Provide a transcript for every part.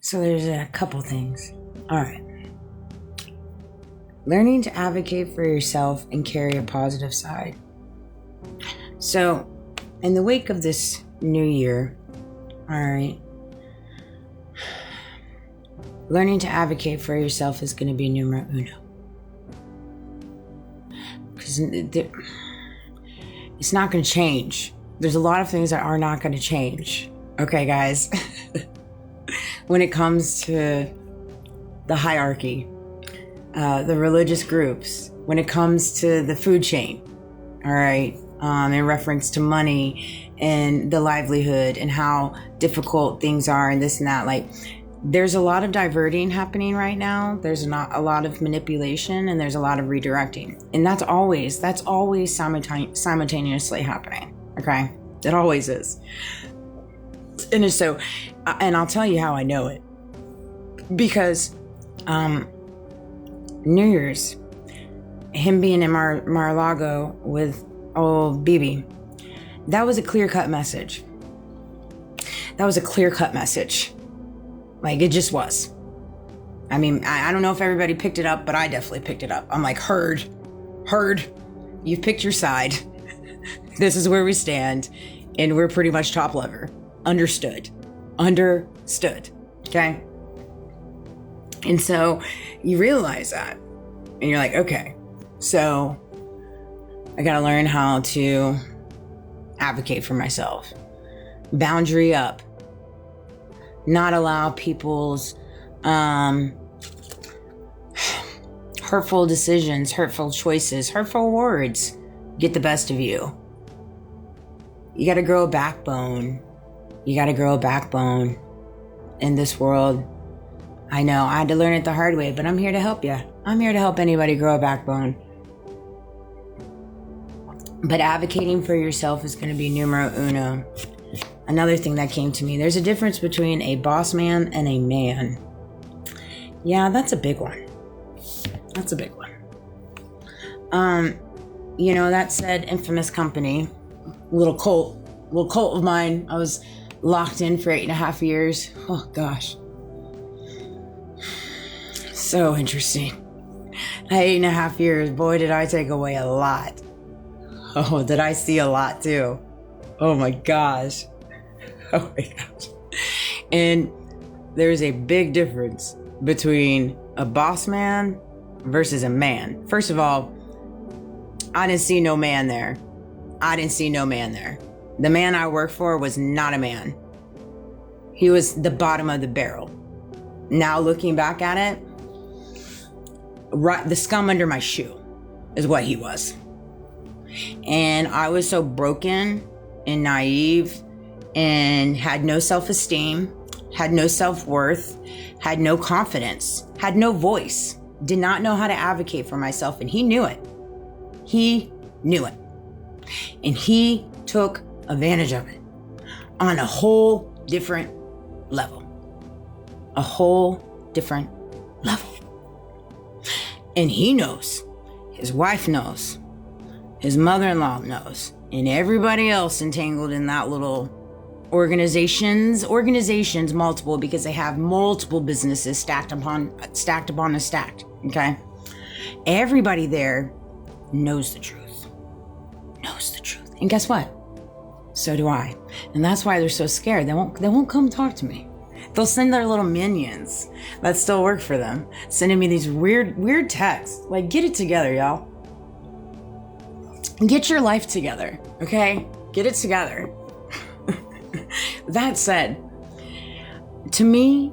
So there's a couple things. All right. Learning to advocate for yourself and carry a positive side. So, in the wake of this new year, all right, learning to advocate for yourself is going to be numero uno. Because it's not going to change. There's a lot of things that are not going to change. Okay, guys? When it comes to the hierarchy, the religious groups, when it comes to the food chain, all right, in reference to money and the livelihood and how difficult things are and this and that, like, there's a lot of diverting happening right now. There's not a lot of manipulation and there's a lot of redirecting. And that's always simultaneously happening. Okay? It always is. And it's so, and I'll tell you how I know it. Because New Year's, him being in Mar-a-Lago with old Bibi, that was a clear-cut message. Like, it just was. I mean, I don't know if everybody picked it up, but I definitely picked it up. I'm like, heard. You've picked your side. This is where we stand. And we're pretty much top lever. Understood. Okay? And so you realize that. And you're like, okay, so I got to learn how to advocate for myself. Boundary up. Not allow people's hurtful decisions, hurtful choices, hurtful words get the best of you. You got to grow a backbone. In this world. I know I had to learn it the hard way, but I'm here to help you. I'm here to help anybody grow a backbone. But advocating for yourself is going to be numero uno. Another thing that came to me, there's a difference between a boss man and a man. Yeah, that's a big one. That said infamous company, little cult of mine, I was locked in for 8.5 years. Oh gosh. So interesting. 8.5 years, boy, did I take away a lot. Oh, did I see a lot too? Oh my gosh. And there's a big difference between a boss man versus a man. First of all, I didn't see no man there. The man I worked for was not a man. He was the bottom of the barrel. Now looking back at it, right, the scum under my shoe is what he was. And I was so broken and naive and had no self-esteem, had no self-worth, had no confidence, had no voice, did not know how to advocate for myself. And he knew it. And he took advantage of it on a whole different level. And he knows, his wife knows, his mother-in-law knows, and everybody else entangled in that little organizations, multiple, because they have multiple businesses stacked upon a stacked, okay? Everybody there knows the truth. And guess what? So do I. And that's why they're so scared. They won't come talk to me. They'll send their little minions that still work for them, sending me these weird texts. Like, get it together, y'all. Get your life together, okay? Get it together. That said, to me,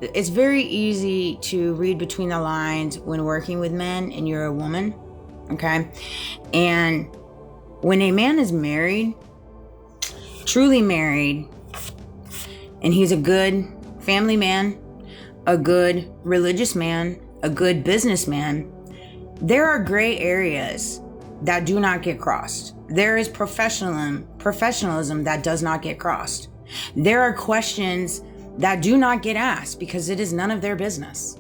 it's very easy to read between the lines when working with men and you're a woman, okay? And when a man is married, truly married, and he's a good family man, a good religious man, a good businessman, there are gray areas that do not get crossed. There is professionalism that does not get crossed. There are questions that do not get asked because it is none of their business.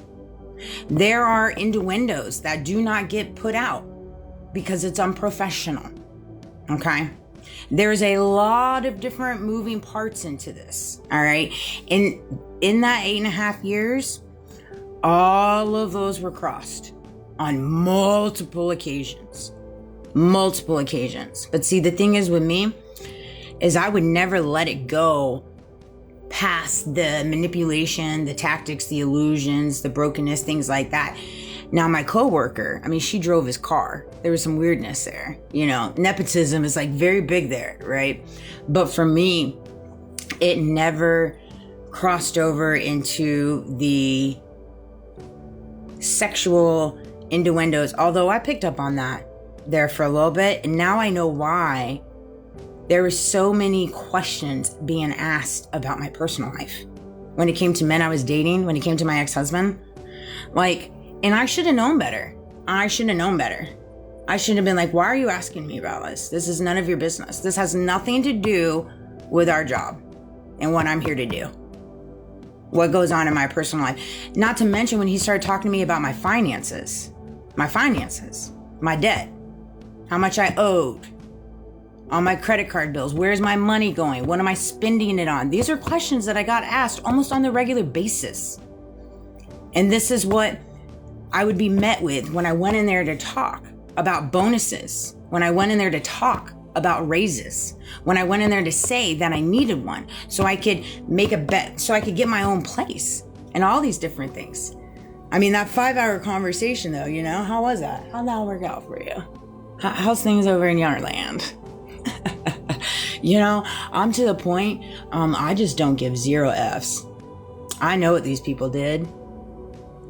There are innuendos that do not get put out because it's unprofessional. Okay? There's a lot of different moving parts into this. All right. And in that 8.5 years, all of those were crossed on multiple occasions. But see, the thing is with me is I would never let it go past the manipulation, the tactics, the illusions, the brokenness, things like that. Now, my coworker, I mean, she drove his car. There was some weirdness there. You know, nepotism is like very big there, right? But for me, it never crossed over into the sexual innuendos, although I picked up on that there for a little bit. And now I know why there were so many questions being asked about my personal life. When it came to men I was dating, when it came to my ex-husband, like, and I should have known better. I should have been like, why are you asking me about this? This is none of your business. This has nothing to do with our job and what I'm here to do. What goes on in my personal life. Not to mention when he started talking to me about my finances, my debt, how much I owed, on my credit card bills, where's my money going? What am I spending it on? These are questions that I got asked almost on the regular basis. And this is what I would be met with when I went in there to talk about bonuses, when I went in there to talk about raises, when I went in there to say that I needed one so I could make a bet, so I could get my own place and all these different things. I mean, that 5-hour conversation though, you know, how was that? How'd that work out for you? How's things over in your land? You know, I'm to the point, I just don't give 0 F's. I know what these people did.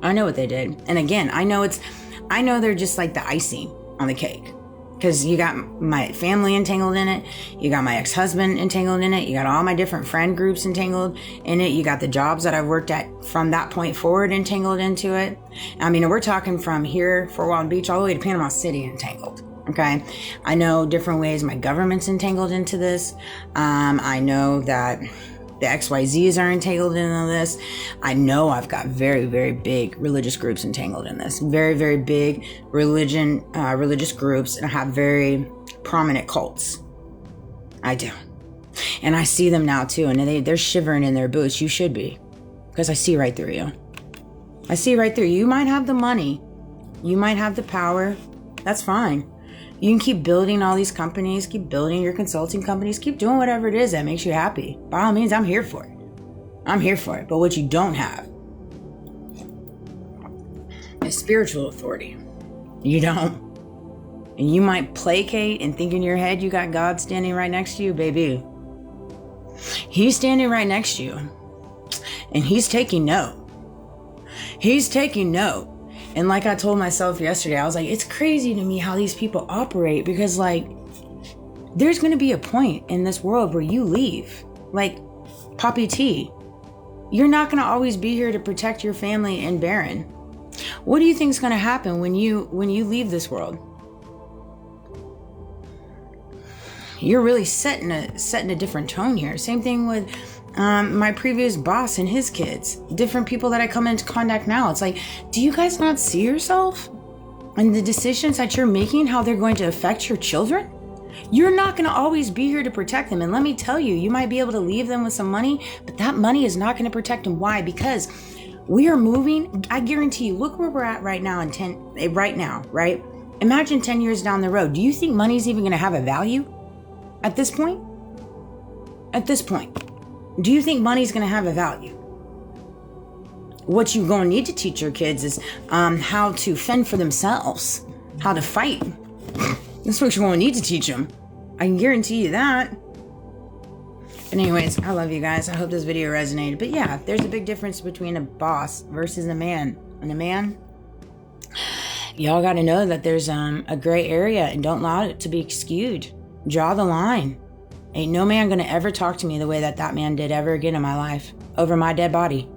I know what they did. And again, I know they're just like the icing on the cake. Because you got my family entangled in it. You got my ex-husband entangled in it. You got all my different friend groups entangled in it. You got the jobs that I've worked at from that point forward entangled into it. I mean, we're talking from here, Fort Walton Beach, all the way to Panama City entangled. Okay. I know different ways my government's entangled into this. I know that the XYZs are entangled into this. I know I've got very, very big religious groups entangled in this. Very, very big religious groups, and I have very prominent cults. I do. And I see them now too, and they're shivering in their boots. You should be, because I see right through you. I see right through you. You might have the money. You might have the power. That's fine. You can keep building all these companies, keep building your consulting companies, keep doing whatever it is that makes you happy. By all means, I'm here for it. I'm here for it. But what you don't have is spiritual authority. You don't. And you might placate and think in your head you got God standing right next to you, baby. He's standing right next to you. And he's taking note. He's taking note. And like I told myself yesterday, I was like, it's crazy to me how these people operate, because like, there's going to be a point in this world where you leave. Like Poppy T, you're not going to always be here to protect your family and Baron. What do you think is going to happen when you leave this world? You're really setting a different tone here. Same thing with my previous boss and his kids, different people that I come into contact now. It's like, do you guys not see yourself and the decisions that you're making, how they're going to affect your children? You're not going to always be here to protect them. And let me tell you, you might be able to leave them with some money, but that money is not going to protect them. Why? Because we are moving. I guarantee you, look where we're at right now right? Imagine 10 years down the road. Do you think money's even going to have a value at this point? Do you think money's going to have a value? What you're going to need to teach your kids is how to fend for themselves, how to fight. That's what you're going to need to teach them. I can guarantee you that. But anyways, I love you guys. I hope this video resonated. But yeah, there's a big difference between a boss versus a man. And a man, y'all got to know that there's a gray area, and don't allow it to be skewed. Draw the line. Ain't no man gonna ever talk to me the way that man did ever again in my life, over my dead body.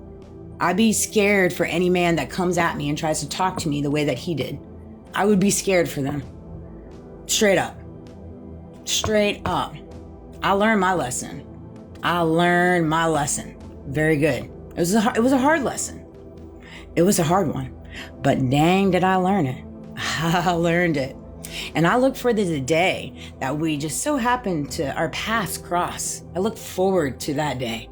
I'd be scared for any man that comes at me and tries to talk to me the way that he did. I would be scared for them. Straight up. I learned my lesson. Very good. It was a hard lesson. It was a hard one. But dang, did I learn it. I learned it. And I look for the day that we just so happen to our paths cross. I look forward to that day.